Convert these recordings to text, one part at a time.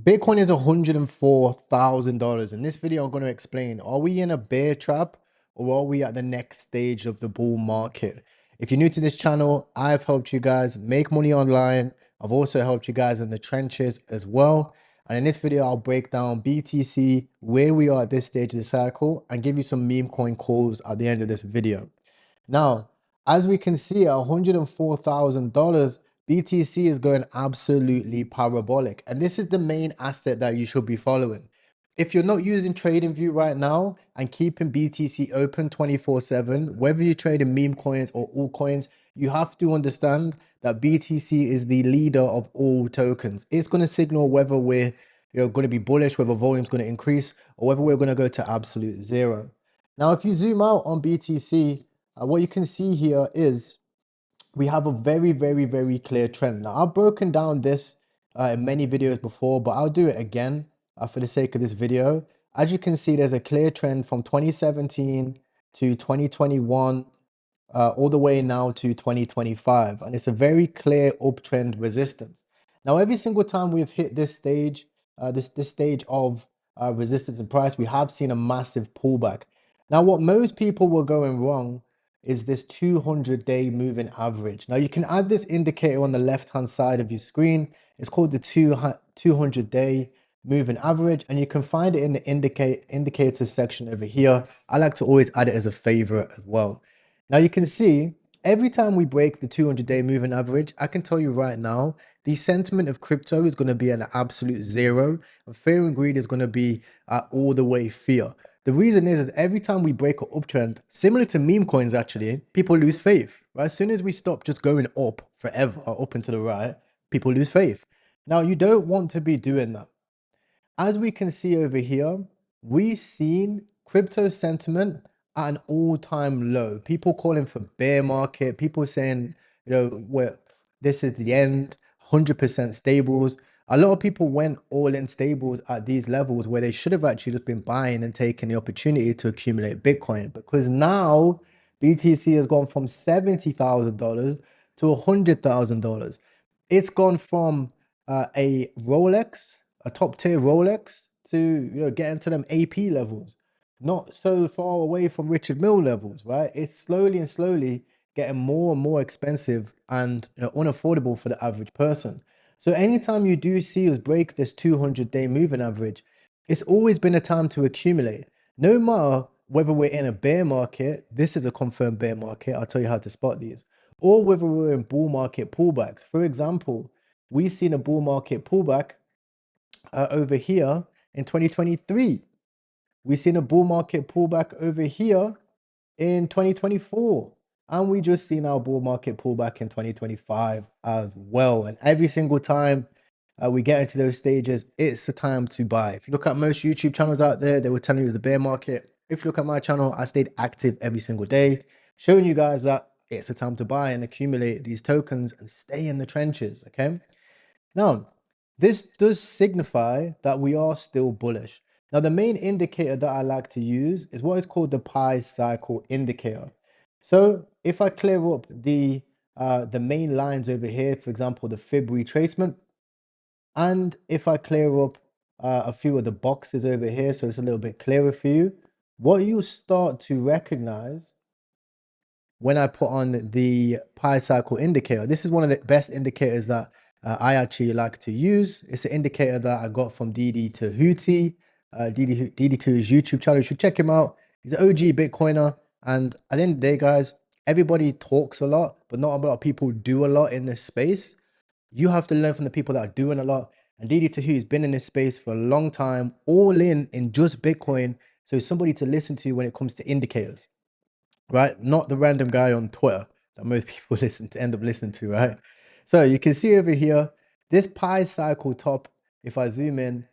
Bitcoin is $104,000. In this video, I'm going to explain, are we in a bear trap or are we at the next stage of the bull market? If you're new to this channel, I've helped you guys make money online. I've also helped you guys in the trenches as well. And in this video, I'll break down BTC, where we are at this stage of the cycle, and give you some meme coin calls at the end of this video. Now, as we can see, at $104,000, BTC is going absolutely parabolic. And this is the main asset that you should be following. If you're not using TradingView right now and keeping BTC open 24/7, whether you're trading meme coins or altcoins, you have to understand that BTC is the leader of all tokens. It's going to signal whether we're going to be bullish, whether volume is going to increase, or whether we're going to go to absolute zero. Now, if you zoom out on BTC, what you can see here is we have a very clear trend. Now, I've broken down this in many videos before, but I'll do it again for the sake of this video. As you can see, there's a clear trend from 2017 to 2021, all the way now to 2025. And it's a very clear uptrend resistance. Now, every single time we've hit this stage, this stage of resistance and price, we have seen a massive pullback. Now, what most people were going wrong is this 200-day moving average. Now, you can add this indicator on the left-hand side of your screen. It's called the 200-day moving average, and you can find it in the indicators section over here. I like to always add it as a favorite as well. Now, you can see every time we break the 200-day moving average, I can tell you right now, the sentiment of crypto is going to be at an absolute zero, and fear and greed is going to be at all the way fear. The reason is every time we break an uptrend, similar to meme coins actually, people lose faith, right? As soon as we stop just going up forever, up and to the right, people lose faith. Now, you don't want to be doing that. As we can see over here, we've seen crypto sentiment at an all-time low. People calling for bear market, people saying, well, this is the end, 100% stables. A lot of people went all in stables at these levels where they should have actually just been buying and taking the opportunity to accumulate Bitcoin, because now BTC has gone from $70,000 to $100,000. It's gone from a Rolex, a top tier Rolex, to getting to them AP levels, not so far away from Richard Mille levels, right? It's slowly and slowly getting more and more expensive and unaffordable for the average person. So anytime you do see us break this 200-day moving average, it's always been a time to accumulate. No matter whether we're in a bear market, this is a confirmed bear market, I'll tell you how to spot these, or whether we're in bull market pullbacks. For example, we've seen a bull market pullback over here in 2023. We've seen a bull market pullback over here in 2024. And we just seen our bull market pullback in 2025 as well. And every single time we get into those stages, it's the time to buy. If you look at most YouTube channels out there, they were telling you it's the bear market. If you look at my channel, I stayed active every single day, showing you guys that it's the time to buy and accumulate these tokens and stay in the trenches, okay? Now, this does signify that we are still bullish. Now, the main indicator that I like to use is what is called the Pi cycle indicator. So if I clear up the main lines over here, for example, the fib retracement, and if I clear up a few of the boxes over here, so it's a little bit clearer for you, what you start to recognize when I put on the Pi cycle indicator, this is one of the best indicators that I actually like to use. It's an indicator that I got from DD2Houthi. DD2's YouTube channel. You should check him out. He's an OG Bitcoiner. And at the end of the day, guys, everybody talks a lot, but not a lot of people do a lot in this space. You have to learn from the people that are doing a lot. And DD2Hu has been in this space for a long time, all in just Bitcoin. So he's somebody to listen to when it comes to indicators, right? Not the random guy on Twitter that most people end up listening to, right? So you can see over here, this Pi cycle top, if I zoom in,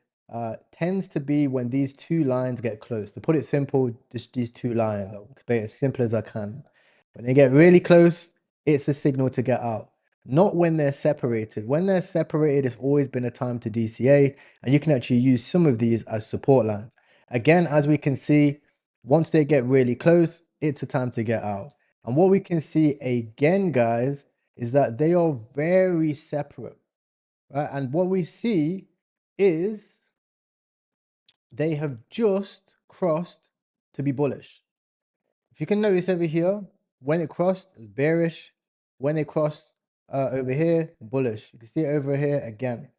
tends to be when these two lines get close. To put it simple, just these two lines. I'll explain it as simple as I can. When they get really close, it's a signal to get out. Not when they're separated. When they're separated, it's always been a time to DCA, and you can actually use some of these as support lines. Again, as we can see, once they get really close, it's a time to get out. And what we can see again, guys, is that they are very separate, right? And what we see is they have just crossed to be bullish. If you can notice over here, when it crossed, it's bearish. When it crossed over here, bullish. You can see it over here again.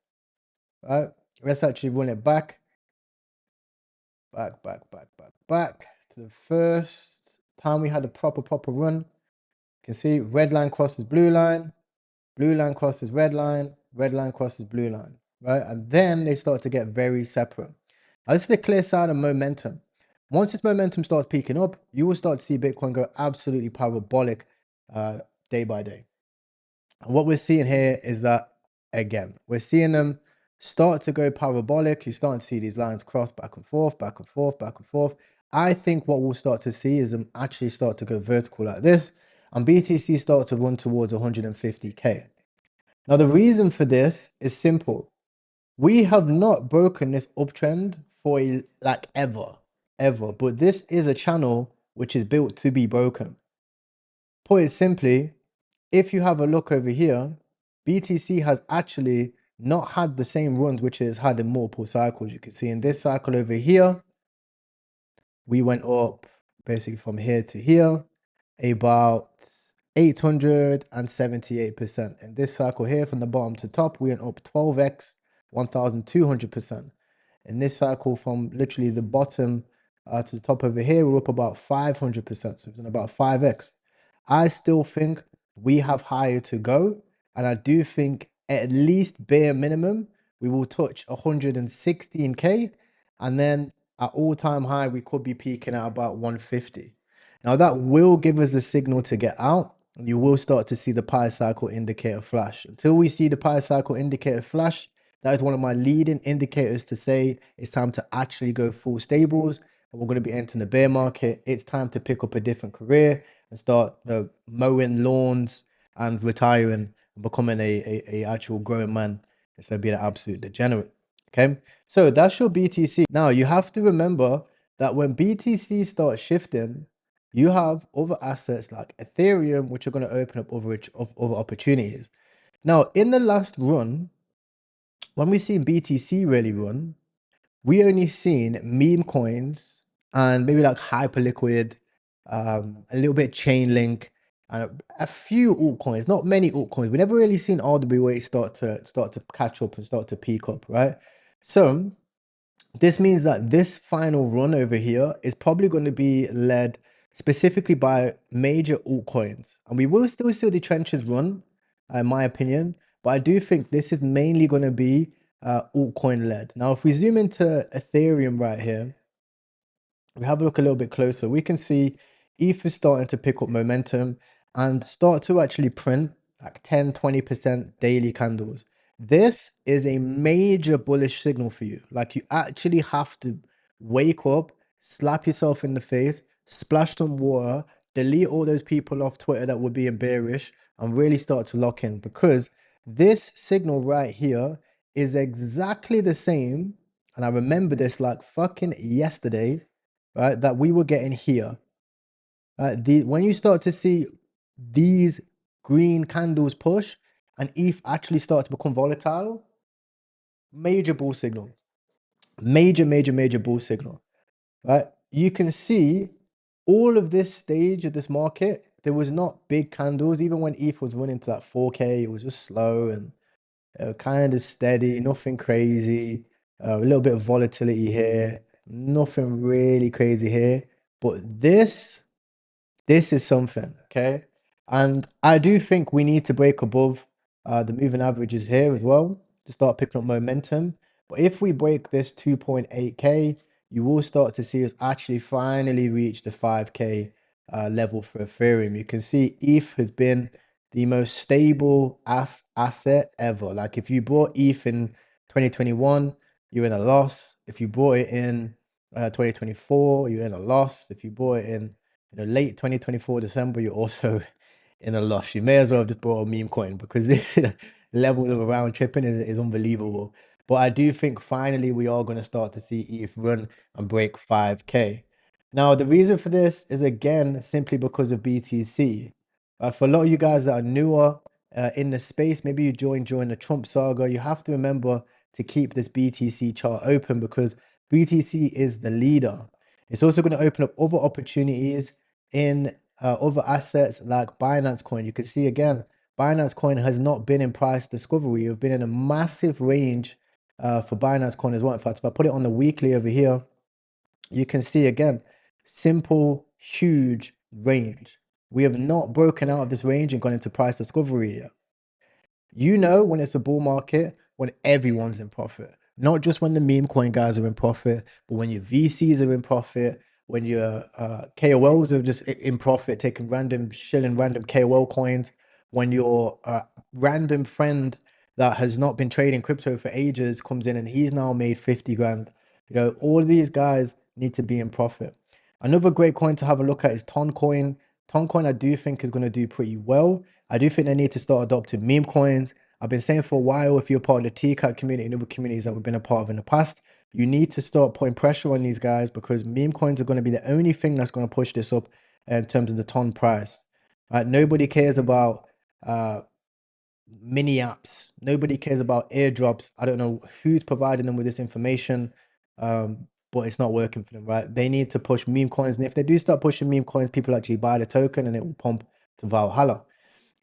Right? Let's actually run it back. Back to the first time we had a proper run. You can see red line crosses blue line crosses red line crosses blue line, right? And then they start to get very separate. Now, this is the clear sign of momentum. Once this momentum starts peaking up, you will start to see Bitcoin go absolutely parabolic day by day. And what we're seeing here is that, again, we're seeing them start to go parabolic. You're starting to see these lines cross back and forth, back and forth, back and forth. I think what we'll start to see is them actually start to go vertical like this, and BTC start to run towards 150K. Now, the reason for this is simple. We have not broken this uptrend for like ever, but this is a channel which is built to be broken. Put it simply, if you have a look over here, BTC has actually not had the same runs which it has had in multiple cycles. You can see in this cycle over here, we went up basically from here to here about 878%. In this cycle here, from the bottom to top, we went up 12x, 1200%. In this cycle, from literally the bottom to the top over here, we're up about 500%. So it's about 5x. I still think we have higher to go, and I do think at least bare minimum we will touch 116K, and then at all-time high we could be peaking at about 150. Now that will give us the signal to get out, and you will start to see the pi cycle indicator flash. Until we see the pi cycle indicator flash, that is one of my leading indicators to say it's time to actually go full stables, and we're going to be entering the bear market. It's time to pick up a different career and start mowing lawns and retiring and becoming a actual growing man instead of being an absolute degenerate. Okay, so that's your BTC. Now you have to remember that when BTC starts shifting, you have other assets like Ethereum, which are going to open up other opportunities. Now, in the last run, when we see BTC really run, we only seen meme coins and maybe like Hyperliquid, a little bit Chainlink, and a few altcoins, not many altcoins. We never really seen RWA start to catch up and start to peak up, right? So this means that this final run over here is probably going to be led specifically by major altcoins, and we will still see the trenches run, in my opinion, but I do think this is mainly going to be altcoin led. Now, if we zoom into Ethereum right here, we have a look a little bit closer, we can see ETH is starting to pick up momentum and start to actually print like 10-20% daily candles. This is a major bullish signal for you. Like, you actually have to wake up, slap yourself in the face, splash some water, delete all those people off Twitter that were being bearish, and really start to lock in, because this signal right here is exactly the same, and I remember this like fucking yesterday, right, that we were getting here. When you start to see these green candles push and ETH actually start to become volatile, major bull signal. Major bull signal, right? You can see all of this stage of this market, there was not big candles. Even when ETH was running to that 4K, it was just slow and kind of steady, nothing crazy. A little bit of volatility here, nothing really crazy here. But this is something, okay? And I do think we need to break above the moving averages here as well to start picking up momentum. But if we break this 2.8K, you will start to see us actually finally reach the 5K level for Ethereum. You can see ETH has been the most stable asset ever. Like, if you bought ETH in 2021, you're in a loss. If you bought it in 2024, you're in a loss. If you bought it in late 2024 December, you're also in a loss. You may as well have just bought a meme coin, because this level of round tripping is unbelievable. But I do think finally we are going to start to see ETH run and break 5K. Now, the reason for this is, again, simply because of BTC. For a lot of you guys that are newer in the space, maybe you joined during the Trump saga, you have to remember to keep this BTC chart open because BTC is the leader. It's also going to open up other opportunities in other assets like Binance Coin. You can see again, Binance Coin has not been in price discovery. You've been in a massive range for Binance Coin as well. In fact, if I put it on the weekly over here, you can see again, simple, huge range. We have not broken out of this range and gone into price discovery yet. You know when it's a bull market, when everyone's in profit. Not just when the meme coin guys are in profit, but when your VCs are in profit, when your KOLs are just in profit, taking random shilling random KOL coins, when your random friend that has not been trading crypto for ages comes in and he's now made 50 grand. You know, all of these guys need to be in profit. Another great coin to have a look at is Toncoin. Toncoin, I do think, is going to do pretty well. I do think they need to start adopting meme coins. I've been saying for a while, if you're part of the TCAT community and other communities that we've been a part of in the past, you need to start putting pressure on these guys because meme coins are going to be the only thing that's going to push this up in terms of the ton price. Right? Nobody cares about mini apps. Nobody cares about airdrops. I don't know who's providing them with this information, but it's not working for them, right? They need to push meme coins. And if they do start pushing meme coins, people actually buy the token and it will pump to Valhalla.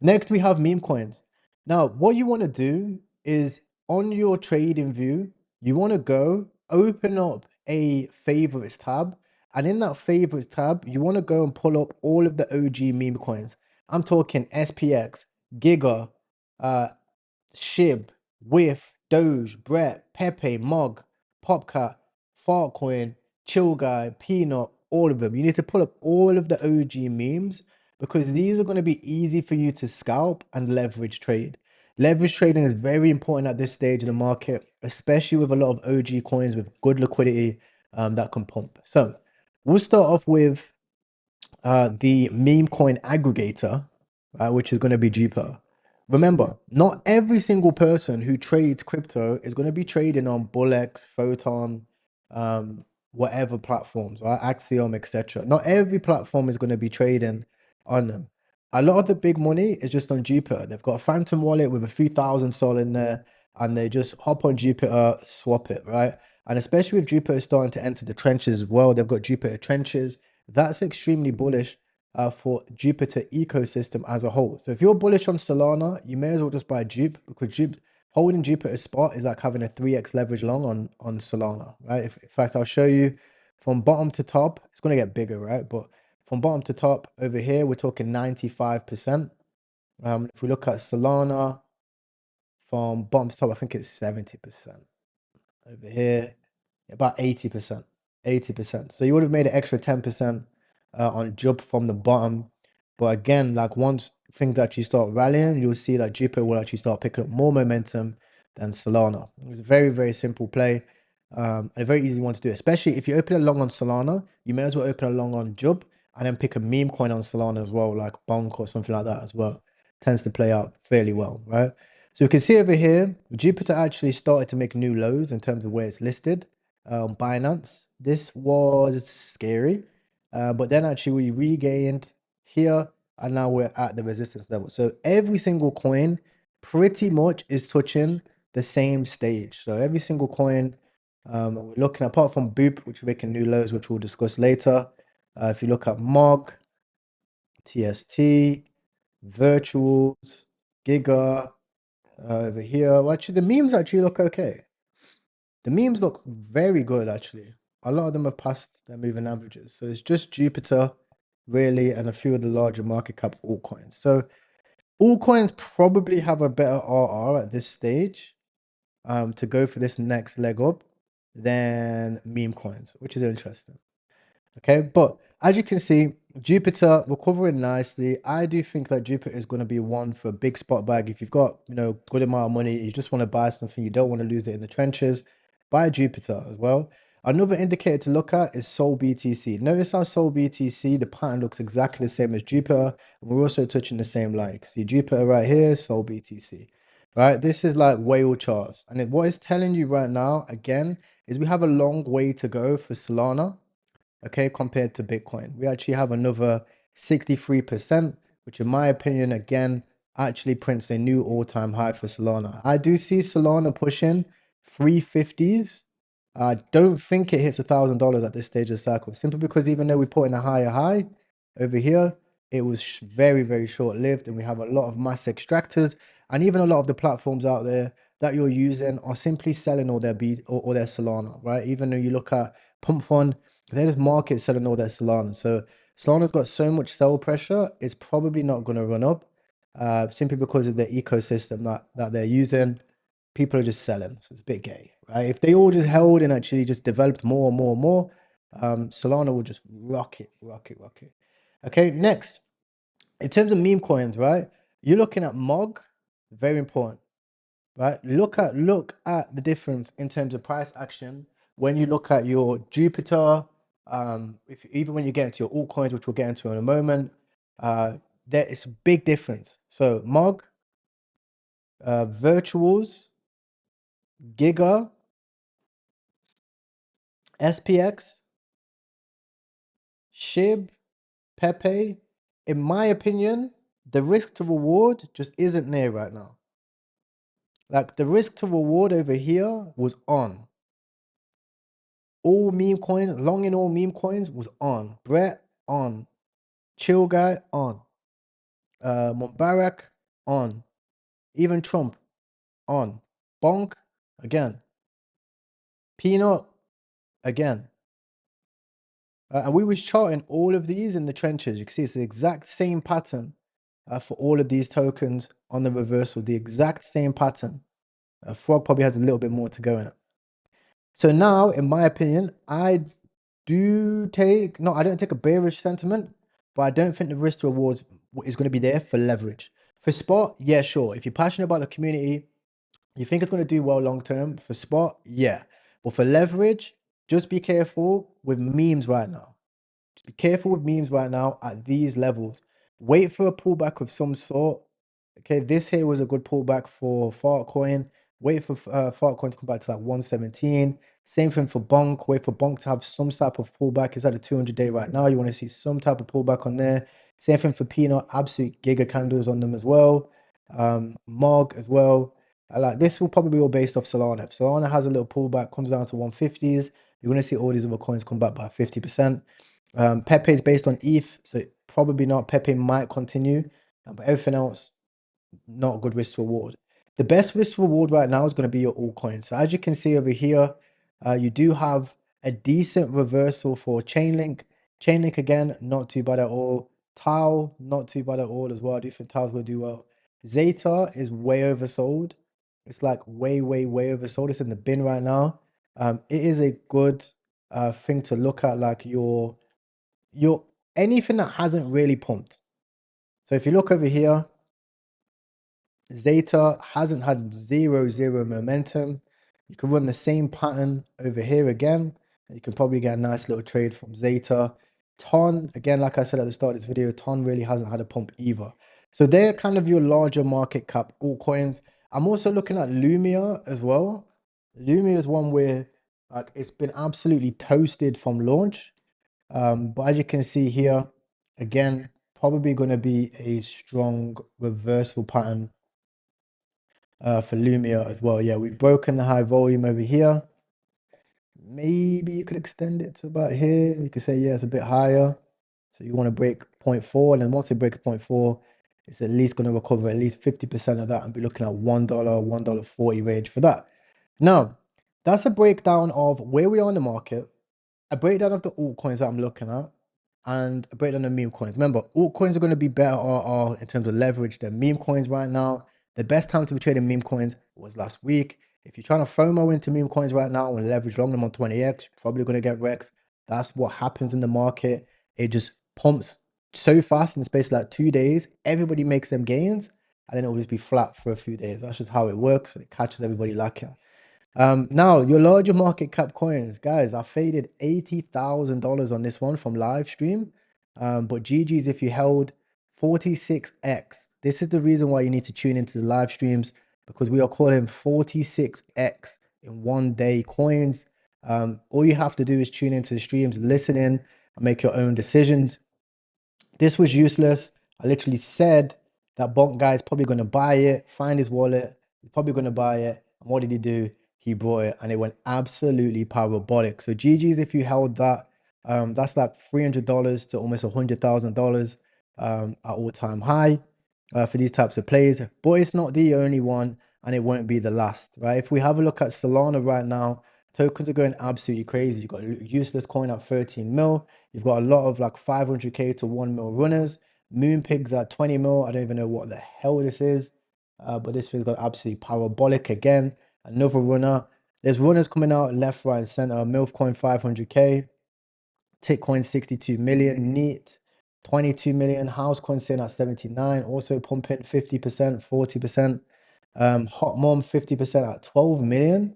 Next, we have meme coins. Now, what you want to do is on your trading view, you want to go open up a favorites tab. And in that favorites tab, you want to go and pull up all of the OG meme coins. I'm talking SPX, Giga, Shib, Whiff, Doge, Brett, Pepe, Mog, Popcat, Fartcoin, Chill Guy, Peanut, all of them. You need to pull up all of the OG memes because these are going to be easy for you to scalp and leverage trade. Leverage trading is very important at this stage of the market, especially with a lot of OG coins with good liquidity that can pump. So we'll start off with the meme coin aggregator, which is going to be Jupiter. Remember, not every single person who trades crypto is going to be trading on Bullex, Photon, whatever platforms, right? Axiom, etc. Not every platform is going to be trading on them. A lot of the big money is just on Jupiter. They've got a Phantom wallet with a few thousand SOL in there, and they just hop on Jupiter, swap it, right? And especially with Jupiter starting to enter the trenches as well, they've got Jupiter trenches. That's extremely bullish for Jupiter ecosystem as a whole. So if you're bullish on Solana, you may as well just buy Jupe because holding Jupiter spot is like having a 3x leverage long on Solana, right? In fact, I'll show you from bottom to top. It's going to get bigger, right? But from bottom to top over here, we're talking 95%. If we look at Solana from bottom to top, I think it's 70%. Over here, about 80%. 80%. So you would have made an extra 10% on Jup from the bottom. But again, like once things actually start rallying, you'll see that Jupiter will actually start picking up more momentum than Solana. It's a very, very simple play and a very easy one to do, especially if you open a long on Solana, you may as well open a long on Jup and then pick a meme coin on Solana as well, like Bonk or something like that as well. Tends to play out fairly well, right? So we can see over here, Jupiter actually started to make new lows in terms of where it's listed. Binance. This was scary, but then actually we regained here and now we're at the resistance level. So every single coin pretty much is touching the same stage. So every single coin we're looking, apart from Boop, which we're making new lows, which we'll discuss later. If you look at Mog, TST, Virtuals, Giga, over here. Well, actually, the memes actually look okay. The memes look very good, actually. A lot of them have passed their moving averages. So it's just Jupiter, really, and a few of the larger market cap altcoins. So altcoins probably have a better RR at this stage to go for this next leg up than meme coins, which is interesting. Okay, but as you can see, Jupiter recovering nicely. I do think that Jupiter is going to be one for a big spot bag. If you've got, good amount of money, you just want to buy something, you don't want to lose it in the trenches, buy Jupiter as well. Another indicator to look at is Sol BTC. Notice how Sol BTC, the pattern looks exactly the same as Jupiter. And we're also touching the same like. See Jupiter right here, Sol BTC. Right, this is like whale charts. And what it's telling you right now, again, is we have a long way to go for Solana. Okay, compared to Bitcoin. We actually have another 63%, which in my opinion, again, actually prints a new all-time high for Solana. I do see Solana pushing 350s. I don't think it hits $1,000 at this stage of the cycle, simply because even though we put in a higher high over here, it was very, very short-lived, and we have a lot of mass extractors, and even a lot of the platforms out there that you're using are simply selling all their or their Solana, right? Even though you look at Pump Fund, they're just market selling all their Solana. So Solana's got so much sell pressure, it's probably not going to run up, simply because of the ecosystem that they're using. People are just selling. So it's a bit gay, right? If they all just held and actually just developed more and more and more, Solana will just rock it. Okay, next, in terms of meme coins, right? You're looking at MOG, very important, right? Look at the difference in terms of price action when you look at your Jupiter. Even when you get into your altcoins, which we'll get into in a moment, there is a big difference. So MOG, Virtuals, Giga, SPX, SHIB, Pepe. In my opinion, the risk to reward just isn't there right now. Like, the risk to reward over here was on. All meme coins, long in all meme coins was on. Brett, on. Chill Guy, on. Mubarak, on. Even Trump, on. Bonk, again. Peanut, again. And we was charting all of these in the trenches. You can see it's the exact same pattern for all of these tokens on the reversal. The exact same pattern. Frog probably has a little bit more to go in it. So now, in my opinion, I don't take a bearish sentiment, but I don't think the risk to rewards is going to be there for leverage. For spot, yeah, sure. If you're passionate about the community, you think it's going to do well long term. For spot, yeah. But for leverage, just be careful with memes right now. Just be careful with memes right now at these levels. Wait for a pullback of some sort. Okay, this here was a good pullback for Fartcoin. Wait for Fartcoin to come back to like 117. Same thing for Bonk. Wait for Bonk to have some type of pullback. It's at a 200-day right now. You want to see some type of pullback on there. Same thing for Peanut. Absolute giga candles on them as well. Mog as well. Like, this will probably be all based off Solana. If Solana has a little pullback, comes down to 150s, you're going to see all these other coins come back by 50%. Pepe is based on ETH, so probably not. Pepe might continue, but everything else, not a good risk to reward. The best risk to reward right now is going to be your altcoins. So as you can see over here, you do have a decent reversal for Chainlink. Chainlink, again, not too bad at all. Tau, not too bad at all as well. I do think Tau's will do well. Zeta is way oversold. It's like way oversold. It's in the bin right now. It is a good thing to look at, like your anything that hasn't really pumped. So if you look over here, Zeta hasn't had zero momentum. You can run the same pattern over here again. You can probably get a nice little trade from Zeta. Ton, again, like I said at the start of this video, Ton really hasn't had a pump either. So they're kind of your larger market cap altcoins. I'm also looking at Lumia as well. Lumia is one where, like, it's been absolutely toasted from launch. But as you can see here, again, probably going to be a strong reversal pattern for Lumia as well. Yeah, we've broken the high volume over here. Maybe you could extend it to about here. You could say, yeah, it's a bit higher. So you want to break 0.4, and then once it breaks 0.4, it's at least going to recover at least 50% of that and be looking at $1, $1.40 range for that. Now, that's a breakdown of where we are in the market, a breakdown of the altcoins that I'm looking at, and a breakdown of meme coins. Remember, altcoins are going to be better in terms of leverage than meme coins right now. The best time to be trading meme coins was last week. If you're trying to FOMO into meme coins right now and leverage long them on 20x, you're probably going to get wrecked. That's what happens in the market. It just pumps so fast in the space of like 2 days. Everybody makes them gains, and then it'll just be flat for a few days. That's just how it works, and it catches everybody lacking. Now, your larger market cap coins, guys, I faded $80,000 on this one from live stream. But GG's if you held 46x. This is the reason why you need to tune into the live streams, because we are calling 46x in 1 day coins. All you have to do is tune into the streams, listen in, and make your own decisions. This was useless. I literally said that Bonk guy is probably going to buy it, find his wallet, he's probably going to buy it. And what did he do? he brought it and it went absolutely parabolic. So GG's if you held that. That's like $300 to almost $100,000 at all-time high for these types of plays. But it's not the only one, and it won't be the last, right? If we have a look at Solana right now, tokens are going absolutely crazy. You've got useless coin at 13 mil. You've got a lot of like 500k to 1 mil runners. Moonpigs at 20 mil. I don't even know what the hell this is, but this thing's got absolutely parabolic again. Another runner. There's runners coming out left, right, and center. MILF coin 500k. Titcoin 62 million. Neat 22 million. Housecoin sitting at 79. Also pumping 50%, 40%. Hot Mom 50% at 12 million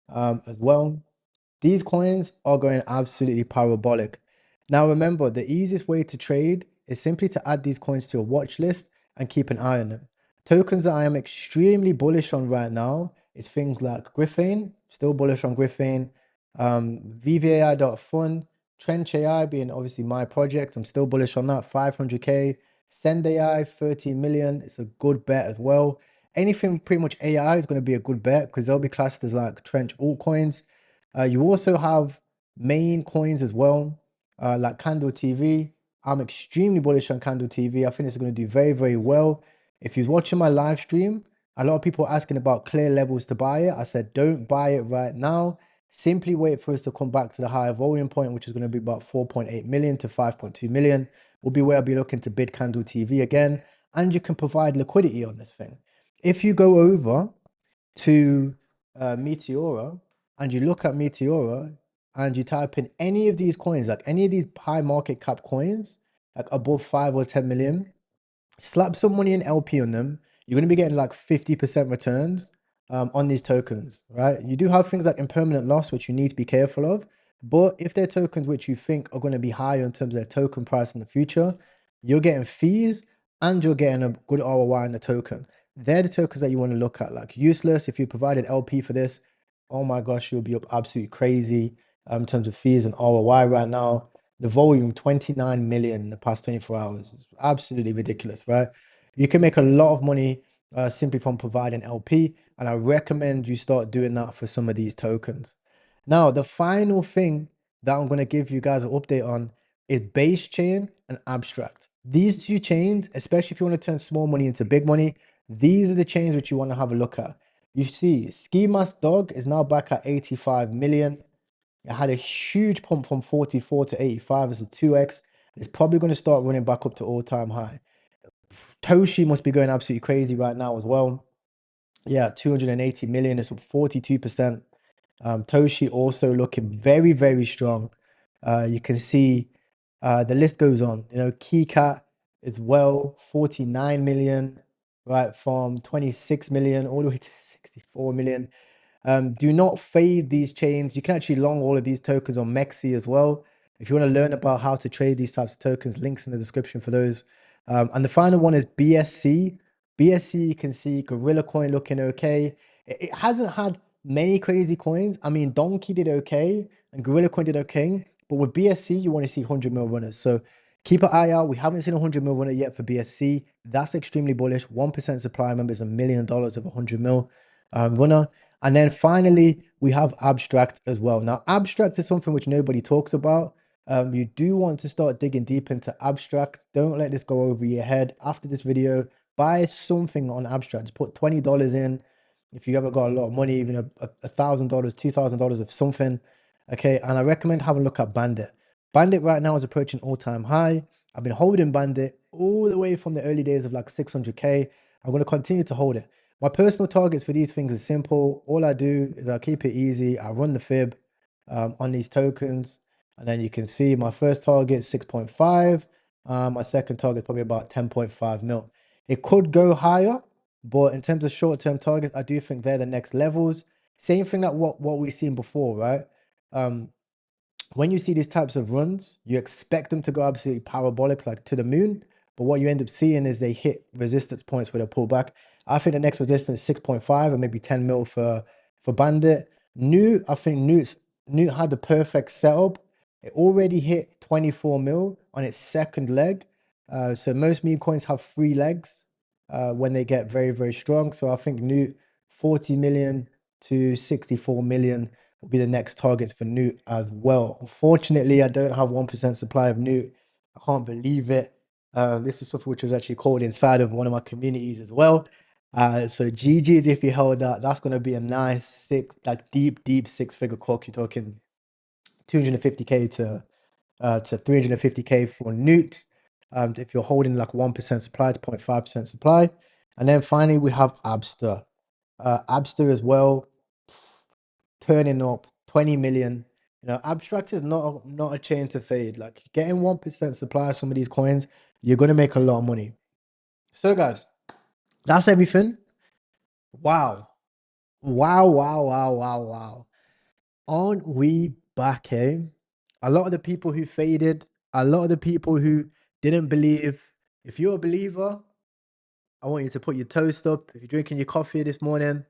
as well. These coins are going absolutely parabolic. Now remember, the easiest way to trade is simply to add these coins to a watch list and keep an eye on them. Tokens that I am extremely bullish on right now is things like Griffin, still bullish on Griffin, VVAI.fun, Trench AI being obviously my project, I'm still bullish on that, 500k, Send AI, 13 million, it's a good bet as well. Anything pretty much AI is going to be a good bet because they'll be classed as like Trench altcoins. You also have main coins as well, like Candle TV. I'm extremely bullish on Candle TV. I think it's going to do very, very well. If you're watching my live stream, a lot of people are asking about clear levels to buy it. I said, don't buy it right now. Simply wait for us to come back to the higher volume point, which is going to be about 4.8 million to 5.2 million. Will be where I'll be looking to bid Candle TV again. And you can provide liquidity on this thing. If you go over to Meteora, and you look at Meteora and you type in any of these coins, like any of these high market cap coins, like above 5 or 10 million, slap some money in LP on them. You're going to be getting like 50% returns on these tokens, right? You do have things like impermanent loss, which you need to be careful of. But if they're tokens which you think are going to be higher in terms of their token price in the future, you're getting fees and you're getting a good ROI on the token. They're the tokens that you want to look at. Like Useless, if you provided LP for this, oh my gosh, you'll be up absolutely crazy in terms of fees and ROI right now. The volume, 29 million in the past 24 hours. Is absolutely ridiculous, right? You can make a lot of money simply from providing LP, and I recommend you start doing that for some of these tokens. Now, the final thing that I'm going to give you guys an update on is Base Chain and Abstract. These two chains, especially if you want to turn small money into big money, these are the chains which you want to have a look at. You see, Ski Mask Dog is now back at 85 million. It had a huge pump from 44 to 85 as a 2x. It's probably going to start running back up to all-time high. Toshi must be going absolutely crazy right now as well. Yeah, 280 million. It's up 42%. Toshi also looking very, very strong. You can see the list goes on. You know, KeyCat as well, 49 million, right, from 26 million all the way to 64 million. Do not fade these chains. You can actually long all of these tokens on Mexi as well. If you want to learn about how to trade these types of tokens, links in the description for those. And the final one is BSC. BSC, you can see Gorilla Coin looking okay. It hasn't had many crazy coins. I mean, Donkey did okay and Gorilla Coin did okay. But with BSC, you want to see 100 mil runners. So keep an eye out. We haven't seen a 100 mil runner yet for BSC. That's extremely bullish. 1% supply, remember, is $1 million of 100 mil runner. And then finally, we have Abstract as well. Now, Abstract is something which nobody talks about. You do want to start digging deep into Abstract. Don't let this go over your head. After this video, buy something on Abstract. Just put $20 in. If you ever got a lot of money, even $1,000, $2,000 of something. Okay, and I recommend having a look at Bandit. Bandit right now is approaching all-time high. I've been holding Bandit all the way from the early days of like 600k. I'm going to continue to hold it. My personal targets for these things is simple. All I do is I keep it easy. I run the fib on these tokens. And then you can see my first target 6.5. My second target probably about 10.5 mil. It could go higher, but in terms of short-term targets, I do think they're the next levels. Same thing that what we've seen before, right? When you see these types of runs, you expect them to go absolutely parabolic, like to the moon. But what you end up seeing is they hit resistance points where they pull back. I think the next resistance is 6.5 and maybe 10 mil for Bandit. Newt, I think Newt had the perfect setup. It already hit 24 mil on its second leg. So most meme coins have 3 legs when they get very, very strong. So I think Newt, 40 million to 64 million will be the next targets for Newt as well. Unfortunately, I don't have 1% supply of Newt. I can't believe it. This is stuff which was actually called inside of one of my communities as well. So GG's if you held that. That's going to be a nice like deep six-figure clock. You're talking 250k to 350k for Newt. If you're holding like 1% supply to 0.5% supply. And then finally we have Abster. Abster as well, turning up 20 million. You know, Abstract is not a chain to fade. Like getting 1% supply of some of these coins, you're gonna make a lot of money. So guys, that's everything. Wow. Wow. Aren't we back, eh? A lot of the people who faded, a lot of the people who didn't believe. If you're a believer, I want you to put your toast up. If you're drinking your coffee this morning,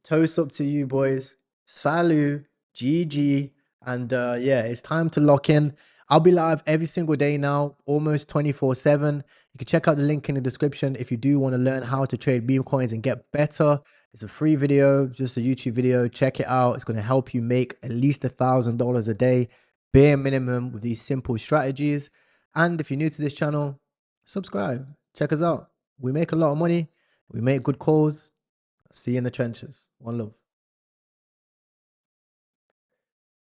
toast up to you, boys. Salut, GG. And yeah, it's time to lock in. I'll be live every single day now, almost 24/7. You can check out the link in the description if you do want to learn how to trade meme coins and get better. It's a free video, just a YouTube video. Check it out. It's going to help you make at least $1,000 a day, bare minimum, with these simple strategies. And if you're new to this channel, subscribe. Check us out. We make a lot of money. We make good calls. See you in the trenches. One love.